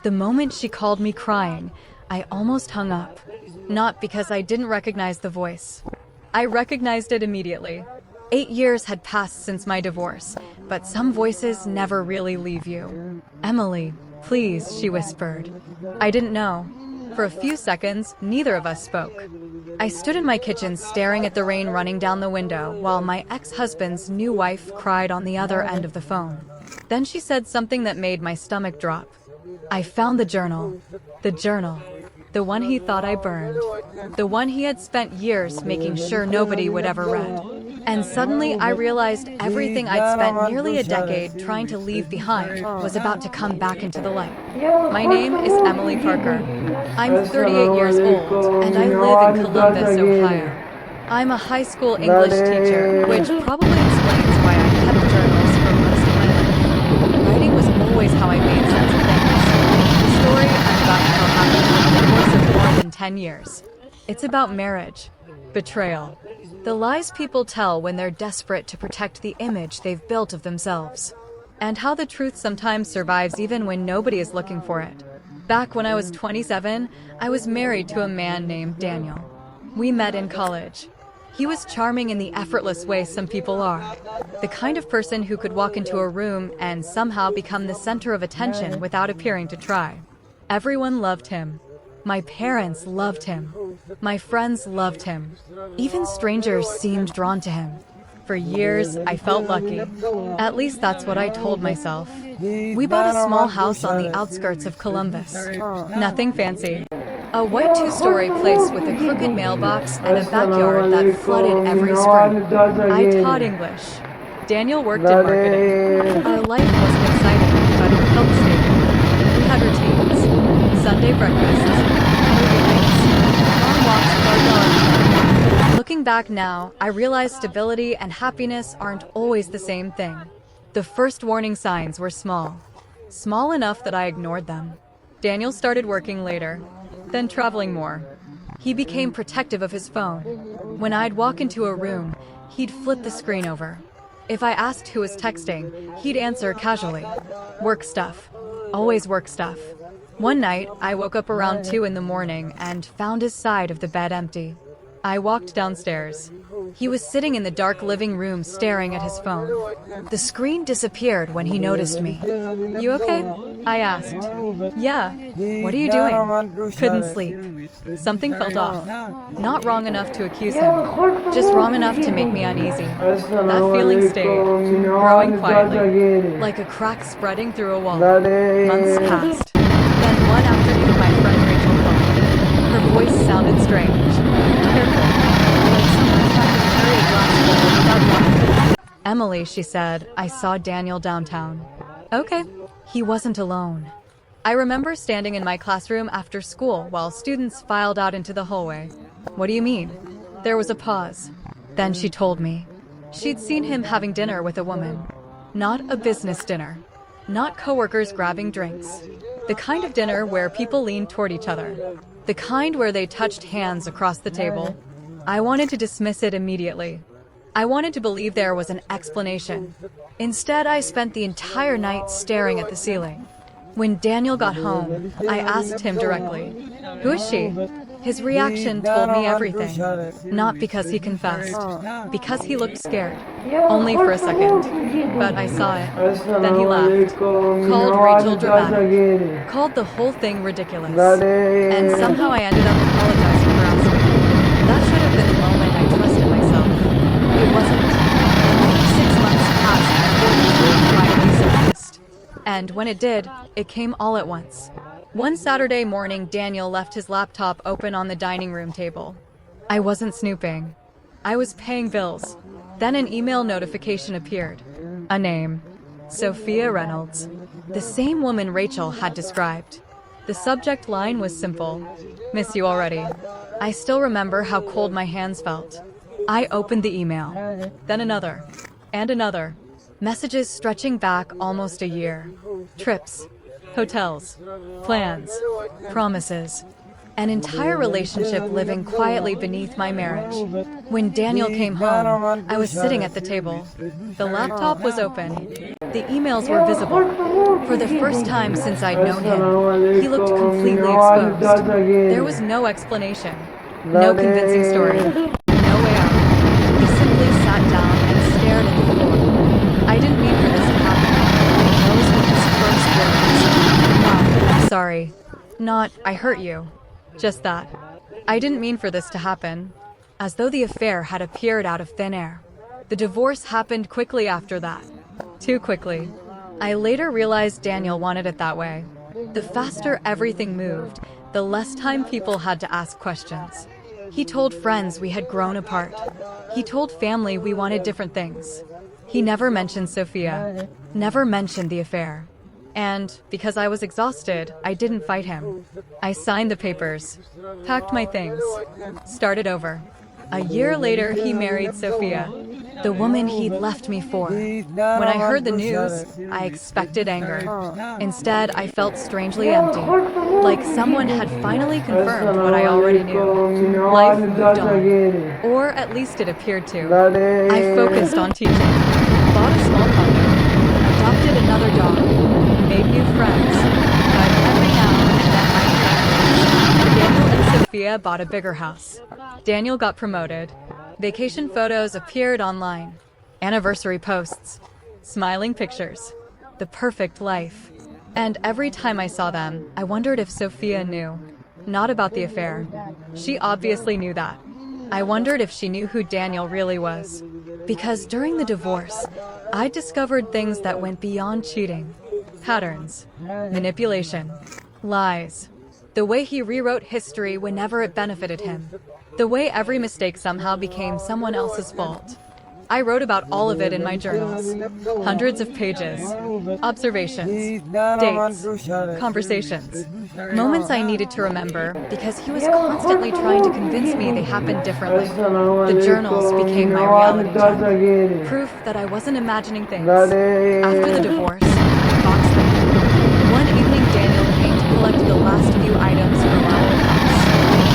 The moment she called me crying, I almost hung up. Not because I didn't recognize the voice. I recognized it immediately. 8 years had passed since my divorce, but some voices never really leave you. "Emily, please," she whispered. I didn't know. For a few seconds, neither of us spoke. I stood in my kitchen staring at the rain running down the window while my ex-husband's new wife cried on the other end of the phone. Then she said something that made my stomach drop. "I found the journal. The journal. The one he thought I burned. The one he had spent years making sure nobody would ever read." And suddenly I realized everything I'd spent nearly a decade trying to leave behind was about to come back into the light. My name is Emily Parker. I'm 38 years old, and I live in Columbus, Ohio. I'm a high school English teacher, which probably explains why I kept journals for most of my life. Writing was always how I made sense of things. The story I'm about to tell happened over the course of more than 10 years. It's about marriage, betrayal, the lies people tell when they're desperate to protect the image they've built of themselves, and how the truth sometimes survives even when nobody is looking for it. Back when I was 27, I was married to a man named Daniel. We met in college. He was charming in the effortless way some people are. The kind of person who could walk into a room and somehow become the center of attention without appearing to try. Everyone loved him. My parents loved him. My friends loved him. Even strangers seemed drawn to him. For years, I felt lucky. At least that's what I told myself. We bought a small house on the outskirts of Columbus. Nothing fancy. A white two-story place with a crooked mailbox and a backyard that flooded every spring. I taught English. Daniel worked in marketing. Our life wasn't exciting, but it felt stable. We had routines. Sunday breakfasts, movie nights, long walks with our dog. Looking back now, I realize stability and happiness aren't always the same thing. The first warning signs were small. Small enough that I ignored them. Daniel started working later, then traveling more. He became protective of his phone. When I'd walk into a room, he'd flip the screen over. If I asked who was texting, he'd answer casually. Work stuff. Always work stuff. One night, I woke up around 2 in the morning and found his side of the bed empty. I walked downstairs. He was sitting in the dark living room staring at his phone. The screen disappeared when he noticed me. "You okay?" I asked. "Yeah. What are you doing?" "Couldn't sleep. Something felt off. Not wrong enough to accuse him, just wrong enough to make me uneasy." That feeling stayed, growing quietly, like a crack spreading through a wall. Months passed. Then one afternoon my friend Rachel called. Her voice sounded strange. Careful, like someone trying to carry a glass bowl without water. "Emily," she said, "I saw Daniel downtown." Okay. He wasn't alone. I remember standing in my classroom after school while students filed out into the hallway. "What do you mean?" There was a pause. Then she told me. She'd seen him having dinner with a woman. Not a business dinner. Not coworkers grabbing drinks. The kind of dinner where people leaned toward each other. The kind where they touched hands across the table. I wanted to dismiss it immediately. I wanted to believe there was an explanation. Instead, I spent the entire night staring at the ceiling. When Daniel got home, I asked him directly, "Who is she?" His reaction told me everything. Not because he confessed, because he looked scared. Only for a second. But I saw it. Then he laughed. Called Rachel dramatic. Called the whole thing ridiculous. And somehow I ended up apologizing for asking. That should have been the moment I trusted myself. It wasn't. Another 6 months passed before the truth finally surfaced. And when it did, it came all at once. One Saturday morning, Daniel left his laptop open on the dining room table. I wasn't snooping. I was paying bills. Then an email notification appeared. A name. Sophia Reynolds. The same woman Rachel had described. The subject line was simple. "Miss you already." I still remember how cold my hands felt. I opened the email. Then another. And another. Messages stretching back almost a year. Trips. Hotels. Plans. Promises. An entire relationship living quietly beneath my marriage. When Daniel came home, I was sitting at the table. The laptop was open. The emails were visible. For the first time since I'd known him, he looked completely exposed. There was no explanation, no convincing story, no way out. He simply sat down and stared at the floor. I didn't mean for this to happen. Those were his first words. Not, "I'm sorry." Not, "I hurt you." Just that. I didn't mean for this to happen. As though the affair had appeared out of thin air. The divorce happened quickly after that. Too quickly. I later realized Daniel wanted it that way. The faster everything moved, the less time people had to ask questions. He told friends we had grown apart. He told family we wanted different things. He never mentioned Sophia. Never mentioned the affair. And, because I was exhausted, I didn't fight him. I signed the papers, packed my things, started over. A year later, he married Sophia, the woman he'd left me for. When I heard the news, I expected anger. Instead, I felt strangely empty, like someone had finally confirmed what I already knew. Life moved on, or at least it appeared to. I focused on teaching, bought a small condo, adopted another dog, made new friends, but every now and then I hear Daniel and Sophia bought a bigger house. Daniel got promoted. Vacation photos appeared online. Anniversary posts. Smiling pictures. The perfect life. And every time I saw them, I wondered if Sophia knew. Not about the affair. She obviously knew that. I wondered if she knew who Daniel really was. Because during the divorce, I discovered things that went beyond cheating. Patterns. Manipulation. Lies. The way he rewrote history whenever it benefited him. The way every mistake somehow became someone else's fault. I wrote about all of it in my journals. Hundreds of pages. Observations. Dates. Conversations. Moments I needed to remember because he was constantly trying to convince me they happened differently. The journals became my reality check. Proof that I wasn't imagining things. After the divorce, I boxed them up. One evening, Daniel came to collect the last few items from our old house.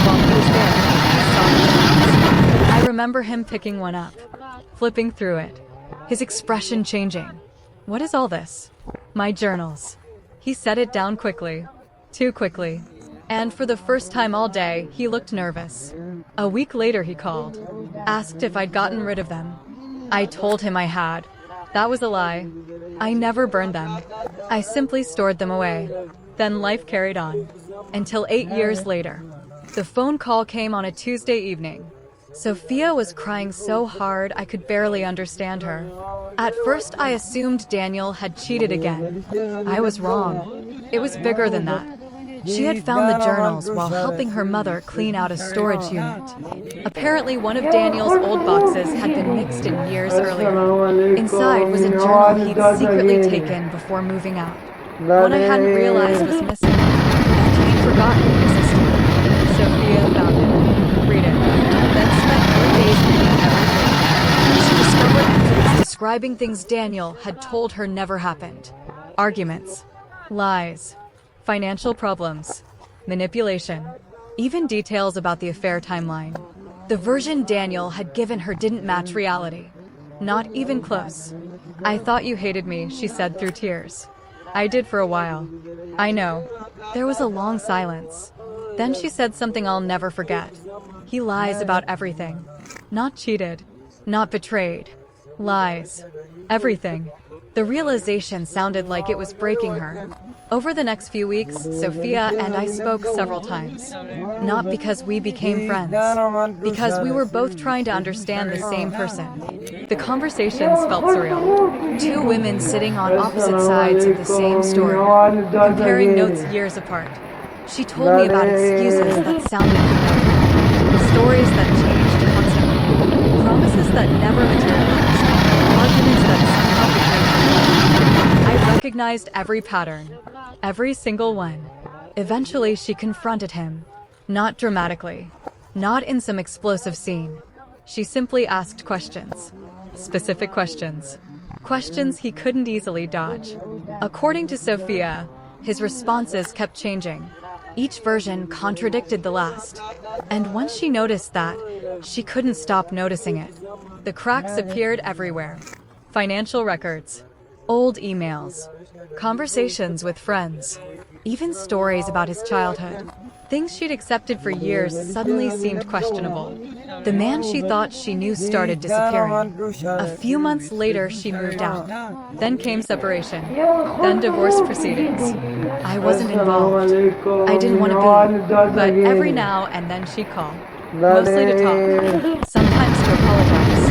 While he was there, he saw the journals. I remember him picking one up, flipping through it, his expression changing. What is all this? My journals. He set it down quickly. Too quickly. And for the first time all day, he looked nervous. A week later he called. Asked if I'd gotten rid of them. I told him I had. That was a lie. I never burned them. I simply stored them away. Then life carried on. Until 8 years later. The phone call came on a Tuesday evening. Sophia was crying so hard I could barely understand her. At first I assumed Daniel had cheated again. I was wrong. It was bigger than that. She had found the journals while helping her mother clean out a storage unit. Apparently one of Daniel's old boxes had been mixed in years earlier. Inside was a journal he'd secretly taken before moving out. One I hadn't realized was missing, and he'd forgotten it existed. Sophia found it, read it, then spent 3 days reading everything. She discovered entries describing things Daniel had told her never happened. Arguments, lies, financial problems, manipulation, even details about the affair timeline. The version Daniel had given her didn't match reality. Not even close. I thought you hated me, she said through tears. I did for a while. I know. There was a long silence. Then she said something I'll never forget. He lies about everything. Not cheated. Not betrayed. Lies. Everything. The realization sounded like it was breaking her. Over the next few weeks, Sophia and I spoke several times. Not because we became friends, because we were both trying to understand the same person. The conversations felt surreal. Two women sitting on opposite sides of the same story, comparing notes years apart. She told me about excuses that sounded familiar, stories that changed constantly, promises that never materialized, arguments that somehow became real. I recognized every pattern. Every single one. Eventually, she confronted him. Not dramatically. Not in some explosive scene. She simply asked questions. Specific questions. Questions he couldn't easily dodge. According to Sophia, his responses kept changing. Each version contradicted the last. And once she noticed that, she couldn't stop noticing it. The cracks appeared everywhere. Financial records, old emails, conversations with friends, even stories about his childhood. Things she'd accepted for years suddenly seemed questionable. The man she thought she knew started disappearing. A few months later, she moved out. Then came separation. Then divorce proceedings. I wasn't involved. I didn't want to be. But every now and then she'd call. Mostly to talk. Sometimes to apologize.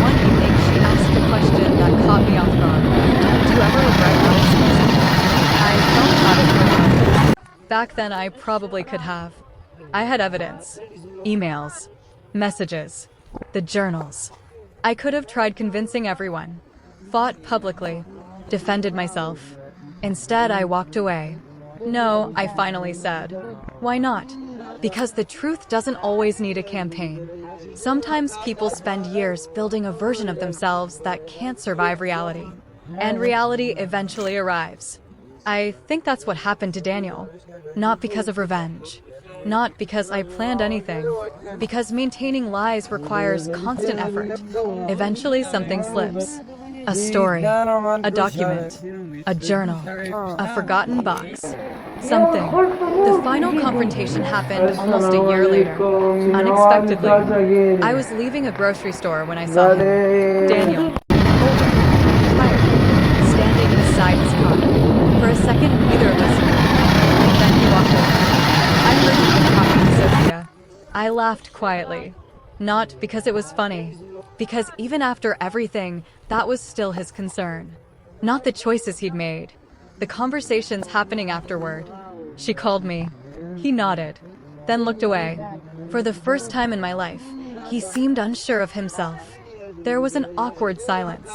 One evening, she asked a question that caught me off guard. Do you ever regret not exposing it? I thought about it for a moment. Back then, I probably could have. I had evidence. Emails. Messages. The journals. I could have tried convincing everyone. Fought publicly. Defended myself. Instead, I walked away. No, I finally said. Why not? Because the truth doesn't always need a campaign. Sometimes people spend years building a version of themselves that can't survive reality. And reality eventually arrives. I think that's what happened to Daniel. Not because of revenge. Not because I planned anything. Because maintaining lies requires constant effort. Eventually something slips. A story. A document. A journal. A forgotten box. Something. The final confrontation happened almost a year later. Unexpectedly. I was leaving a grocery store when I saw him. Daniel. Older. Tired. Standing beside his car. For a second, neither of us knew. Then he walked over. I heard him talking to Sophia. I laughed quietly. Not because it was funny. Because even after everything, that was still his concern. Not the choices he'd made. The conversations happening afterward. She called me. He nodded. Then looked away. For the first time in my life, he seemed unsure of himself. There was an awkward silence.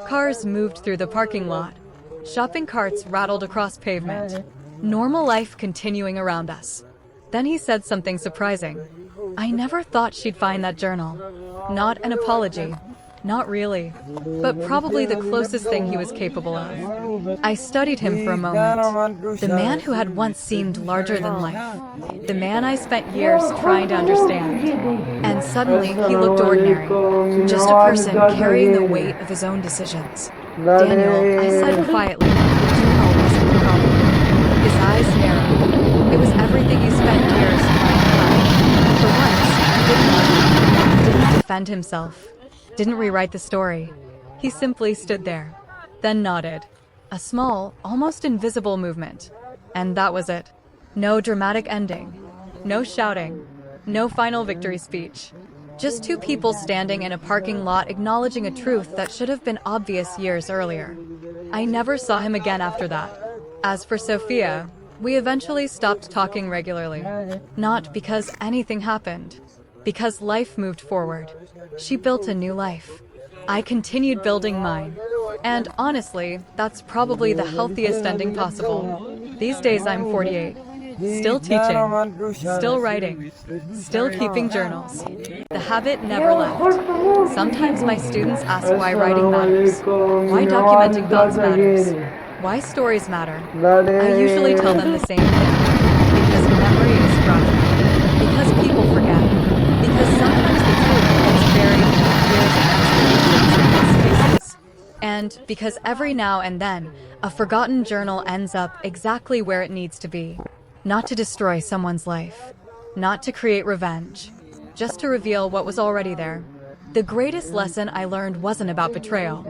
Cars moved through the parking lot. Shopping carts rattled across pavement. Normal life continuing around us. Then he said something surprising. I never thought she'd find that journal. Not an apology. Not really. But probably the closest thing he was capable of. I studied him for a moment. The man who had once seemed larger than life. The man I spent years trying to understand. And suddenly he looked ordinary. Just a person carrying the weight of his own decisions. Daniel, I said quietly, the journal wasn't the problem. His eyes narrowed. It was everything he spent years trying to hide. For once, he didn't argue. Didn't defend himself. Didn't rewrite the story. He simply stood there. Then nodded. A small, almost invisible movement. And that was it. No dramatic ending. No shouting. No final victory speech. Just two people standing in a parking lot acknowledging a truth that should have been obvious years earlier. I never saw him again after that. As for Sophia, we eventually stopped talking regularly. Not because anything happened. Because life moved forward. She built a new life. I continued building mine. And honestly, that's probably the healthiest ending possible. These days I'm 48. Still teaching, still writing, still keeping journals. The habit never left. Sometimes my students ask why writing matters, why documenting thoughts matters, why stories matter. I usually tell them the same thing. Because memory is fragile. Because people forget. Because sometimes the truth gets buried in years of explanations in these cases. And because every now and then, a forgotten journal ends up exactly where it needs to be. Not to destroy someone's life. Not to create revenge. Just to reveal what was already there. The greatest lesson I learned wasn't about betrayal.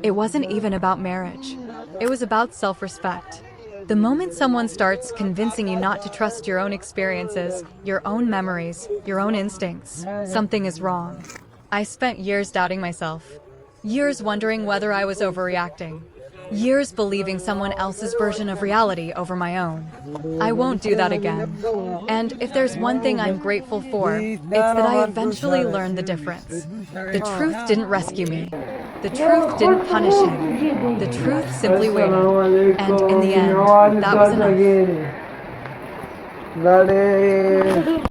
It wasn't even about marriage. It was about self-respect. The moment someone starts convincing you not to trust your own experiences, your own memories, your own instincts, something is wrong. I spent years doubting myself. Years wondering whether I was overreacting. Years believing someone else's version of reality over my own. I won't do that again. And if there's one thing I'm grateful for, it's that I eventually learned the difference. The truth didn't rescue me. The truth didn't punish him. The truth simply waited. And in the end, that was enough.